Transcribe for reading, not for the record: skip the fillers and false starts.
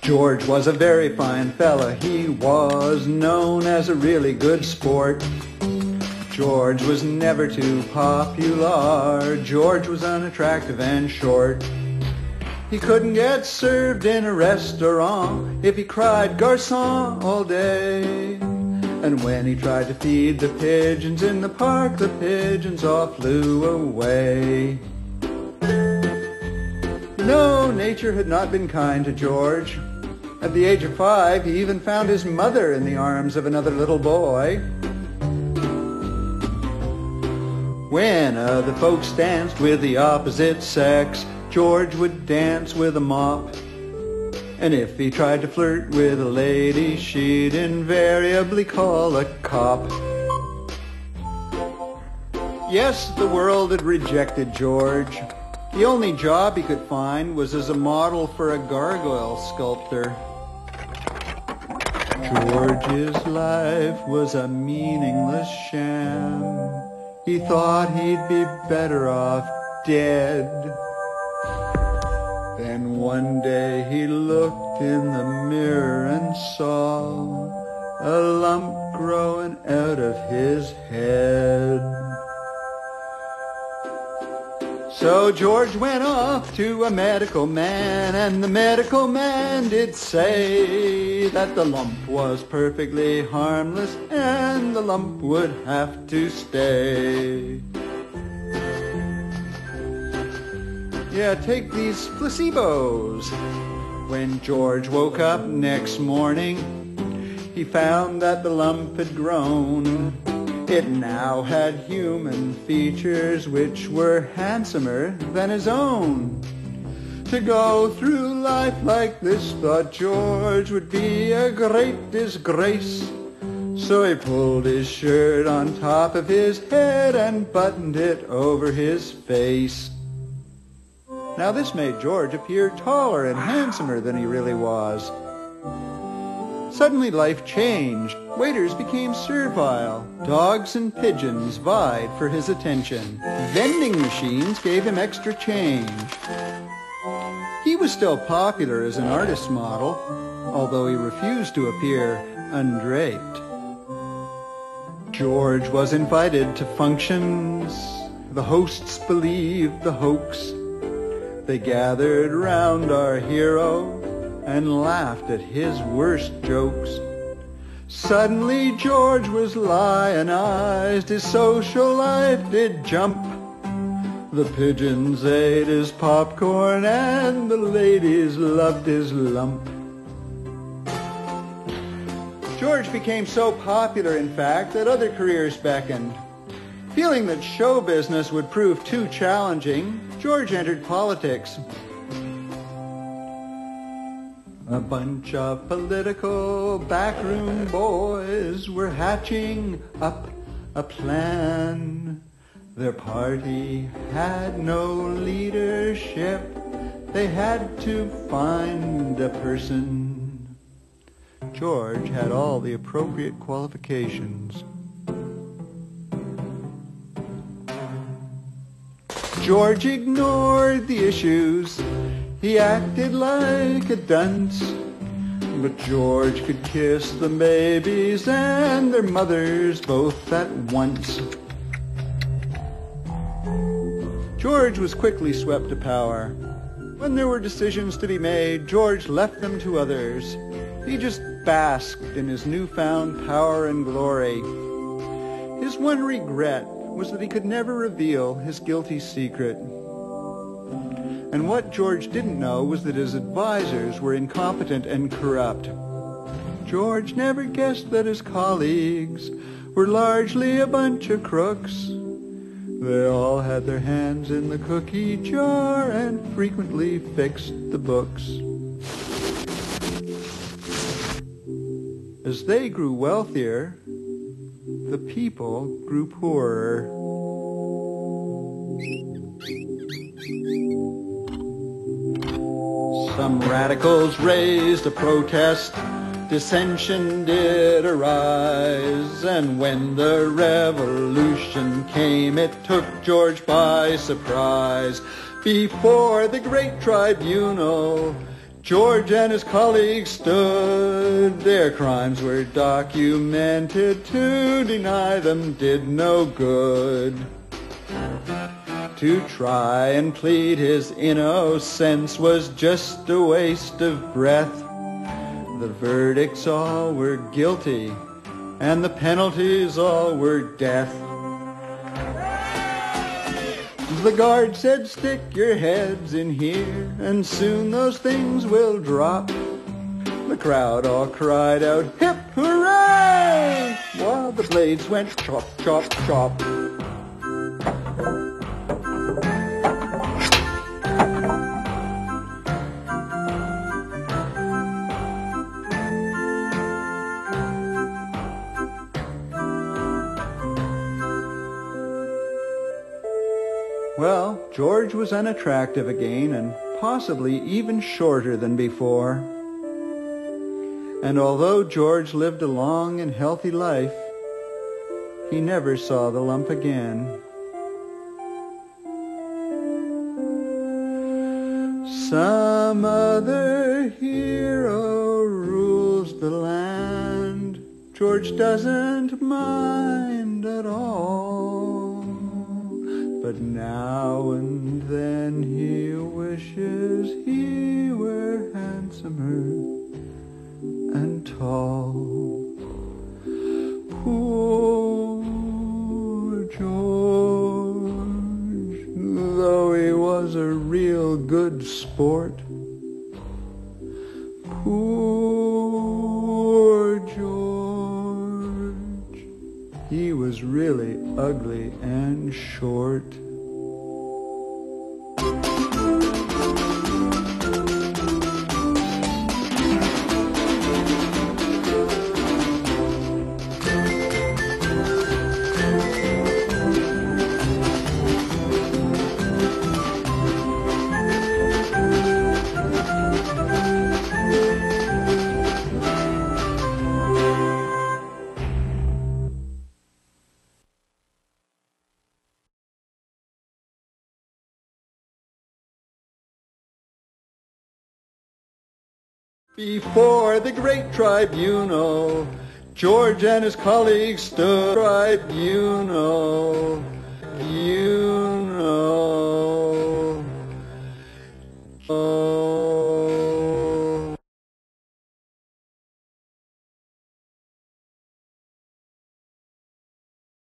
George was a very fine fella. He was known as a really good sport. George was never too popular. George was unattractive and short. He couldn't get served in a restaurant if he cried garçon all day. And when he tried to feed the pigeons in the park, the pigeons all flew away. No, nature had not been kind to George. At the age of 5, he even found his mother in the arms of another little boy. When other folks danced with the opposite sex, George would dance with a mop. And if he tried to flirt with a lady, she'd invariably call a cop. Yes, the world had rejected George. The only job he could find was as a model for a gargoyle sculptor. George's life was a meaningless sham. He thought he'd be better off dead. Then one day he looked in the mirror and saw a lump growing out of his head. So George went off to a medical man, and the medical man did say that the lump was perfectly harmless and the lump would have to stay. Yeah, take these placebos. When George woke up next morning, he found that the lump had grown. It now had human features which were handsomer than his own. To go through life like this, thought George, would be a great disgrace. So he pulled his shirt on top of his head and buttoned it over his face. Now this made George appear taller and handsomer than he really was. Suddenly life changed. Waiters became servile. Dogs and pigeons vied for his attention. Vending machines gave him extra change. He was still popular as an artist's model, although he refused to appear undraped. George was invited to functions. The hosts believed the hoax. They gathered round our hero and laughed at his worst jokes. Suddenly George was lionized, his social life did jump. The pigeons ate his popcorn and the ladies loved his lump. George became so popular, in fact, that other careers beckoned. Feeling that show business would prove too challenging, George entered politics. A bunch of political backroom boys were hatching up a plan. Their party had no leadership. They had to find a person. George had all the appropriate qualifications. George ignored the issues. He acted like a dunce, but George could kiss the babies and their mothers both at once. George was quickly swept to power. When there were decisions to be made, George left them to others. He just basked in his newfound power and glory. His one regret was that he could never reveal his guilty secret. And what George didn't know was that his advisors were incompetent and corrupt. George never guessed that his colleagues were largely a bunch of crooks. They all had their hands in the cookie jar and frequently fixed the books. As they grew wealthier, the people grew poorer. Some radicals raised a protest, dissension did arise, and when the revolution came, it took George by surprise. Before the great tribunal, George and his colleagues stood. Their crimes were documented. To deny them did no good. To try and plead his innocence was just a waste of breath. The verdicts all were guilty, and the penalties all were death. The guard said, "Stick your heads in here, and soon those things will drop." The crowd all cried out, "Hip hooray!" while the blades went chop, chop, chop. Well, George was unattractive again, and possibly even shorter than before. And although George lived a long and healthy life, he never saw the lump again. Some other hero rules the land. George doesn't mind at all. But now and then he wishes he were handsomer and tall. Poor George, though he was a real good sport. Poor George, he was really ugly and short. Before the great tribunal, George and his colleagues stood. Tribunal, you know.